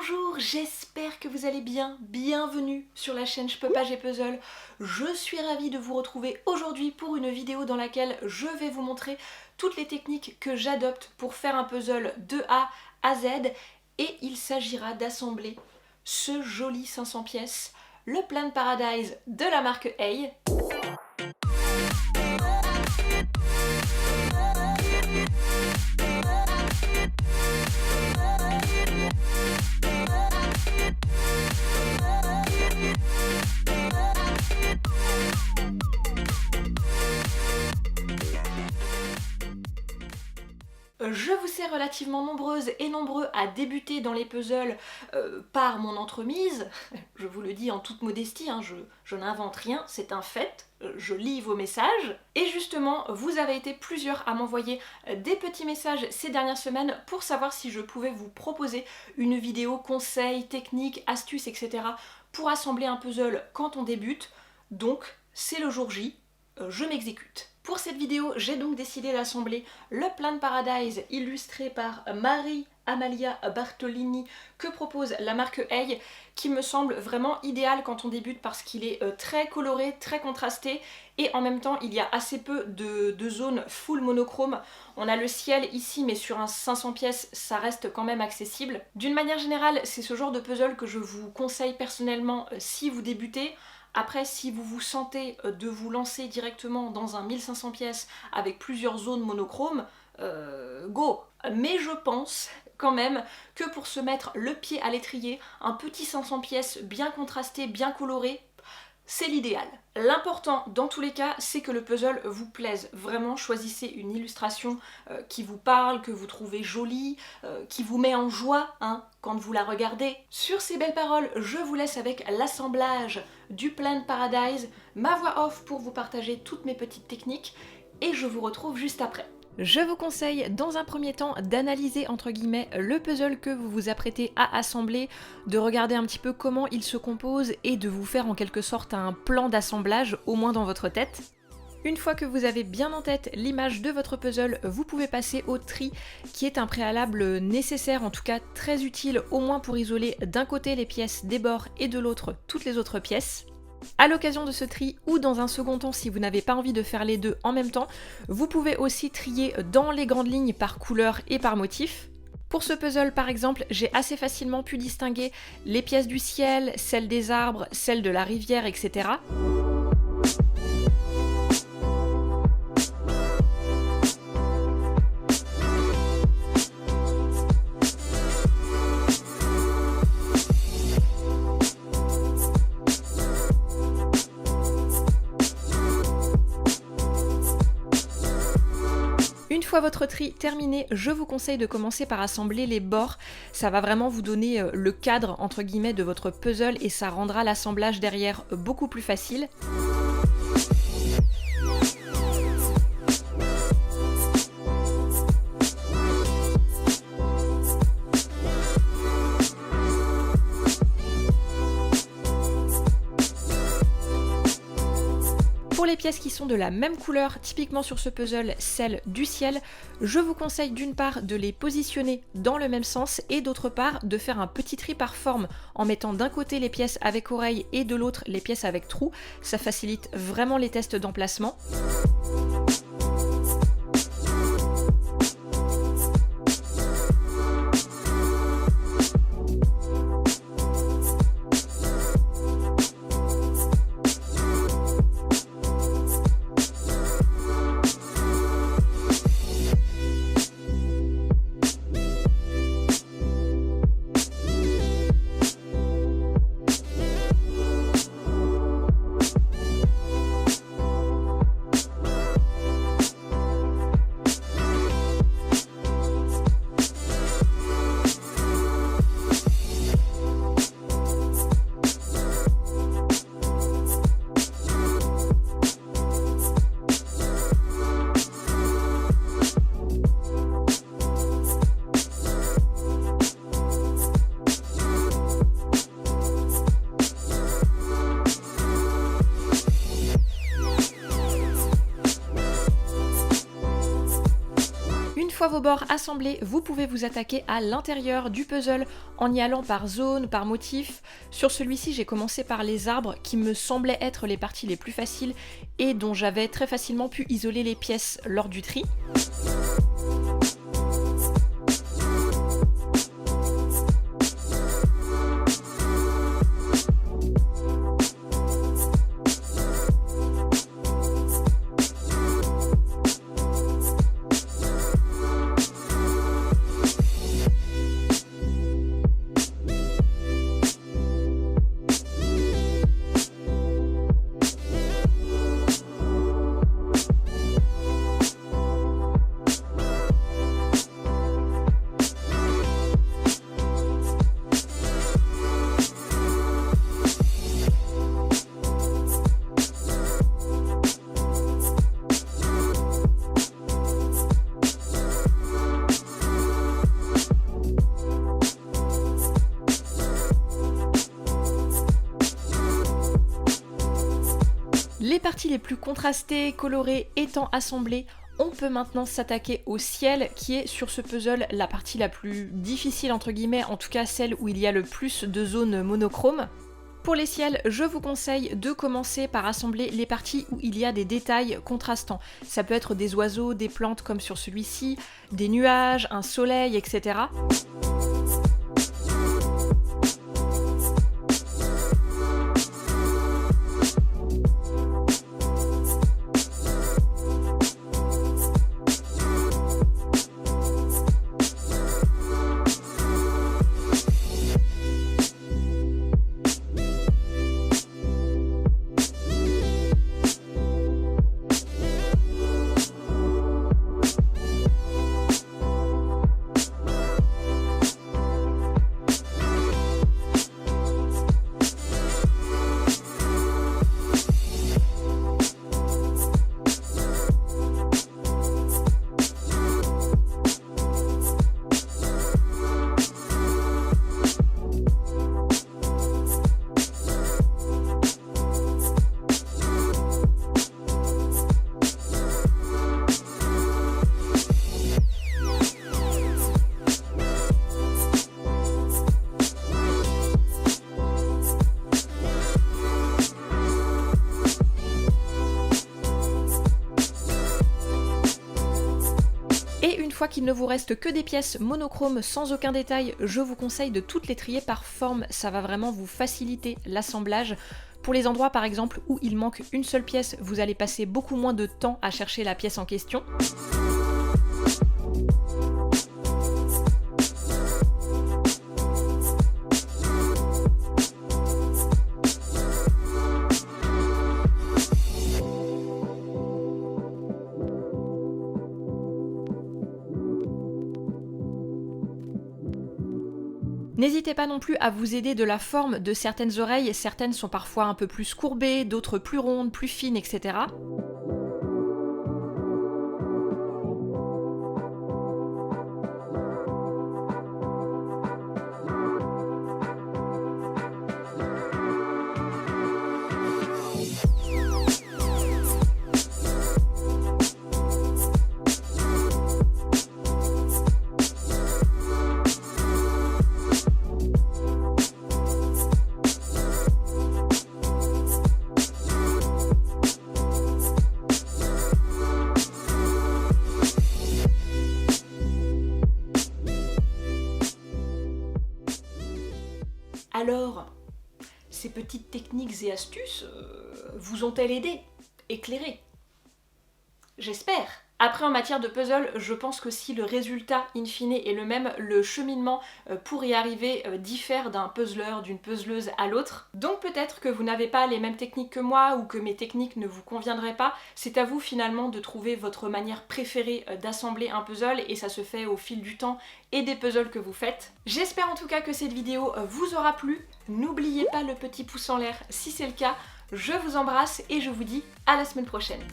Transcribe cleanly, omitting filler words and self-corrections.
Bonjour, j'espère que vous allez bien. Bienvenue sur la chaîne Je peux pas, j'ai puzzle. Je suis ravie de vous retrouver aujourd'hui pour une vidéo dans laquelle je vais vous montrer toutes les techniques que j'adopte pour faire un puzzle de A à Z. Et il s'agira d'assembler ce joli 500 pièces, le Planned Paradise de la marque Hey. Je vous sais relativement nombreuses et nombreux à débuter dans les puzzles par mon entremise. Je vous le dis en toute modestie, hein, je n'invente rien, c'est un fait. Je lis vos messages. Et justement, vous avez été plusieurs à m'envoyer des petits messages ces dernières semaines pour savoir si je pouvais vous proposer une vidéo conseils, techniques, astuces, etc. pour assembler un puzzle quand on débute. Donc, c'est le jour J, je m'exécute. Pour cette vidéo, j'ai donc décidé d'assembler le Planned Paradise illustré par Marie-Amalia Bartolini que propose la marque Hey, qui me semble vraiment idéal quand on débute parce qu'il est très coloré, très contrasté et en même temps il y a assez peu de zones full monochrome. On a le ciel ici mais sur un 500 pièces ça reste quand même accessible. D'une manière générale, c'est ce genre de puzzle que je vous conseille personnellement si vous débutez. Après, si vous vous sentez de vous lancer directement dans un 1500 pièces avec plusieurs zones monochromes, go! Mais je pense quand même que pour se mettre le pied à l'étrier, un petit 500 pièces bien contrasté, bien coloré, c'est l'idéal. L'important dans tous les cas, c'est que le puzzle vous plaise. Vraiment, choisissez une illustration qui vous parle, que vous trouvez jolie, qui vous met en joie quand vous la regardez. Sur ces belles paroles, je vous laisse avec l'assemblage du Planned Paradise, ma voix off pour vous partager toutes mes petites techniques, et je vous retrouve juste après. Je vous conseille dans un premier temps d'analyser entre guillemets le puzzle que vous vous apprêtez à assembler, de regarder un petit peu comment il se compose et de vous faire en quelque sorte un plan d'assemblage au moins dans votre tête. Une fois que vous avez bien en tête l'image de votre puzzle, vous pouvez passer au tri qui est un préalable nécessaire, en tout cas très utile au moins pour isoler d'un côté les pièces des bords et de l'autre toutes les autres pièces. À l'occasion de ce tri ou dans un second temps si vous n'avez pas envie de faire les deux en même temps, vous pouvez aussi trier dans les grandes lignes par couleur et par motif. Pour ce puzzle par exemple, j'ai assez facilement pu distinguer les pièces du ciel, celles des arbres, celles de la rivière, etc. Une fois votre tri terminé, je vous conseille de commencer par assembler les bords. Ça va vraiment vous donner le cadre entre guillemets de votre puzzle et ça rendra l'assemblage derrière beaucoup plus facile. Pour les pièces qui sont de la même couleur, typiquement sur ce puzzle, celle du ciel, je vous conseille d'une part de les positionner dans le même sens et d'autre part de faire un petit tri par forme en mettant d'un côté les pièces avec oreille et de l'autre les pièces avec trou. Ça facilite vraiment les tests d'emplacement. fois vos bords assemblés, vous pouvez vous attaquer à l'intérieur du puzzle en y allant par zone, par motif. Sur celui-ci, j'ai commencé par les arbres qui me semblaient être les parties les plus faciles et dont j'avais très facilement pu isoler les pièces lors du tri. Les parties les plus contrastées, colorées étant assemblées, on peut maintenant s'attaquer au ciel qui est sur ce puzzle la partie la plus difficile entre guillemets, en tout cas celle où il y a le plus de zones monochromes. Pour les ciels, je vous conseille de commencer par assembler les parties où il y a des détails contrastants. Ça peut être des oiseaux, des plantes comme sur celui-ci, des nuages, un soleil, etc. Une fois qu'il ne vous reste que des pièces monochromes sans aucun détail, je vous conseille de toutes les trier par forme, ça va vraiment vous faciliter l'assemblage. Pour les endroits par exemple où il manque une seule pièce, vous allez passer beaucoup moins de temps à chercher la pièce en question. N'hésitez pas non plus à vous aider de la forme de certaines oreilles, certaines sont parfois un peu plus courbées, d'autres plus rondes, plus fines, etc. Alors, ces petites techniques et astuces vous ont-elles aidé, éclairé? J'espère. Après, en matière de puzzle, je pense que si le résultat in fine est le même, le cheminement pour y arriver diffère d'un puzzleur, d'une puzzleuse à l'autre. Donc peut-être que vous n'avez pas les mêmes techniques que moi ou que mes techniques ne vous conviendraient pas. C'est à vous finalement de trouver votre manière préférée d'assembler un puzzle et ça se fait au fil du temps et des puzzles que vous faites. J'espère en tout cas que cette vidéo vous aura plu. N'oubliez pas le petit pouce en l'air si c'est le cas. Je vous embrasse et je vous dis à la semaine prochaine.